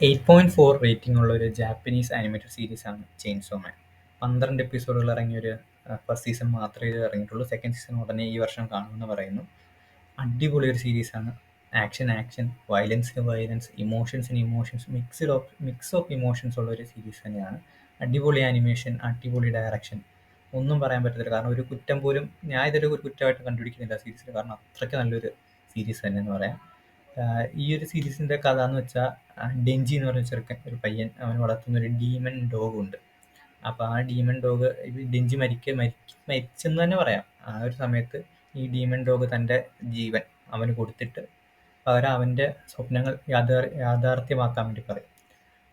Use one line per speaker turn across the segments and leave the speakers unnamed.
8.4 rating ഉള്ള ഒരു Japanese animated series ആണ് ചെയിൻസോ മാൻ. 12 എപ്പിസോഡുകൾ ഇറങ്ങിയൊരു ഫസ്റ്റ് സീസൺ മാത്രമേ ഇത് ഇറങ്ങിയിട്ടുള്ളൂ. സെക്കൻഡ് സീസൺ ഉടനെ ഈ വർഷം കാണുമെന്ന് പറയുന്നു. അടിപൊളി ഒരു സീരീസാണ്. Action, violence, emotions, mix of emotions ഉള്ള ഒരു സീരീസ് തന്നെയാണ്. അടിപൊളി ആനിമേഷൻ, അടിപൊളി ഡയറക്ഷൻ, ഒന്നും പറയാൻ പറ്റത്തില്ല. കാരണം ഒരു കുറ്റം പോലും ഞാൻ ഇതൊരു കുറ്റമായിട്ട് കണ്ടുപിടിക്കുന്നില്ല സീരീസിൽ. കാരണം അത്രയ്ക്ക് നല്ലൊരു സീരീസ് തന്നെയെന്ന് പറയാം. ഈ ഒരു സീരീസിൻ്റെ കഥ എന്ന് വെച്ചാൽ, ഡെഞ്ചി എന്ന് പറഞ്ഞ ചെറുക്കൻ, ഒരു പയ്യൻ, അവൻ വളർത്തുന്ന ഒരു ഡീമൺ ഡോഗ് ഉണ്ട്. അപ്പോൾ ആ ഡീമൺ ഡോഗ്, ഡെഞ്ചി മരിച്ചെന്ന് തന്നെ പറയാം. ആ ഒരു സമയത്ത് ഈ ഡീമൺ ഡോഗ് തൻ്റെ ജീവൻ അവന് കൊടുത്തിട്ട് പകരം അവൻ്റെ സ്വപ്നങ്ങൾ യാഥാർത്ഥ്യമാക്കാൻ വേണ്ടി പറയും.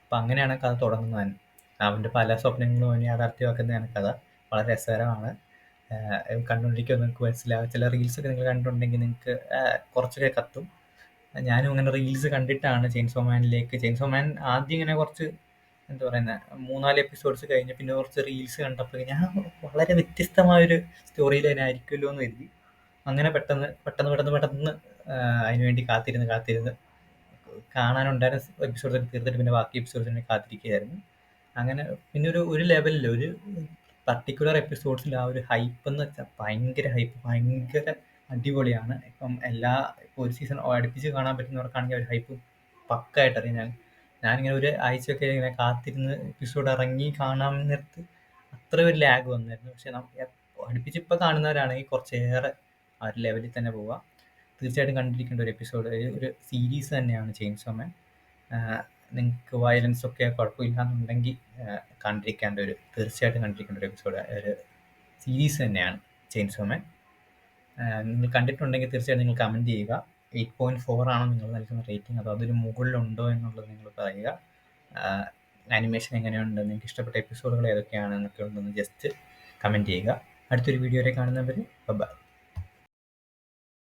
അപ്പം അങ്ങനെയാണ് കഥ തുടങ്ങുന്നത് തന്നെ. അവൻ്റെ പല സ്വപ്നങ്ങളും അവന് യാഥാർത്ഥ്യമാക്കുന്നതാണ് കഥ. വളരെ രസകരമാണ്. കണ്ടുകൊണ്ടിരിക്കുമ്പോൾ നിങ്ങൾക്ക് മനസ്സിലാവും. ചില റീൽസൊക്കെ നിങ്ങൾ കണ്ടിട്ടുണ്ടെങ്കിൽ നിങ്ങൾക്ക് കുറച്ചൊക്കെ കത്തും. ഞാനും അങ്ങനെ റീൽസ് കണ്ടിട്ടാണ് ചെയിൻസോ മാൻ ആദ്യം ഇങ്ങനെ കുറച്ച് എന്താ പറയുന്നത് 3-4 എപ്പിസോഡ്സ് കഴിഞ്ഞ് പിന്നെ കുറച്ച് റീൽസ് കണ്ടപ്പോൾ ഞാൻ വളരെ വ്യത്യസ്തമായൊരു സ്റ്റോറി ലൈൻ ആയിരിക്കുമല്ലോ എന്ന് കരുതി. അങ്ങനെ പെട്ടെന്ന് അതിനുവേണ്ടി കാത്തിരുന്ന് കാണാനുണ്ടായിരുന്ന എപ്പിസോഡ്സ് തീർത്തിട്ട് പിന്നെ ബാക്കി എപ്പിസോഡ്സിനെ കാത്തിരിക്കുകയായിരുന്നു. അങ്ങനെ പിന്നെ ഒരു ലെവലിൽ ഒരു പർട്ടിക്കുലർ എപ്പിസോഡ്സിൽ ആ ഒരു ഹൈപ്പ് എന്ന് വെച്ചാൽ ഭയങ്കര അടിപൊളിയാണ്. ഇപ്പം ഒരു സീസൺ അടുപ്പിച്ച് കാണാൻ പറ്റുന്നവർക്കാണെങ്കിൽ ഒരു ഹൈപ്പ് പക്കായിട്ട് അറിയാം. ഞാനിങ്ങനെ ഒരു ആഴ്ചയൊക്കെ ഇങ്ങനെ കാത്തിരുന്ന് എപ്പിസോഡ് ഇറങ്ങി കാണാൻ നേരത്ത് അത്ര ഒരു ലാഗ് വന്നായിരുന്നു. പക്ഷെ അടുപ്പിച്ച് ഇപ്പോൾ കാണുന്നവരാണെങ്കിൽ കുറച്ചേറെ ആ ഒരു ലെവലിൽ തന്നെ പോവുക. തീർച്ചയായിട്ടും കണ്ടിരിക്കേണ്ട ഒരു എപ്പിസോഡ്, ഒരു സീരീസ് തന്നെയാണ് ചെയിൻസോ മാൻ. നിങ്ങൾക്ക് വയലൻസ് ഒക്കെ കുഴപ്പമില്ലാന്നുണ്ടെങ്കിൽ തീർച്ചയായിട്ടും കണ്ടിരിക്കേണ്ട ഒരു എപ്പിസോഡ്, ഒരു സീരീസ് തന്നെയാണ് ചെയിൻസോ മാൻ. നിങ്ങൾ കണ്ടിട്ടുണ്ടെങ്കിൽ തീർച്ചയായിട്ടും നിങ്ങൾ കമൻറ്റ് ചെയ്യുക. 8.4 ആണോ നിങ്ങൾ നൽകുന്ന റേറ്റിംഗ്, അതോ അതിന് മുകളിലുണ്ടോ എന്നുള്ളത് നിങ്ങൾ പറയുക. ആനിമേഷൻ എങ്ങനെയുണ്ട്, നിങ്ങൾക്ക് ഇഷ്ടപ്പെട്ട എപ്പിസോഡുകൾ ഏതൊക്കെയാണ് എന്നൊക്കെ ഉണ്ടെന്ന് ജസ്റ്റ് കമൻറ്റ് ചെയ്യുക. അടുത്തൊരു വീഡിയോയിൽ കാണുന്നവർ ബൈ.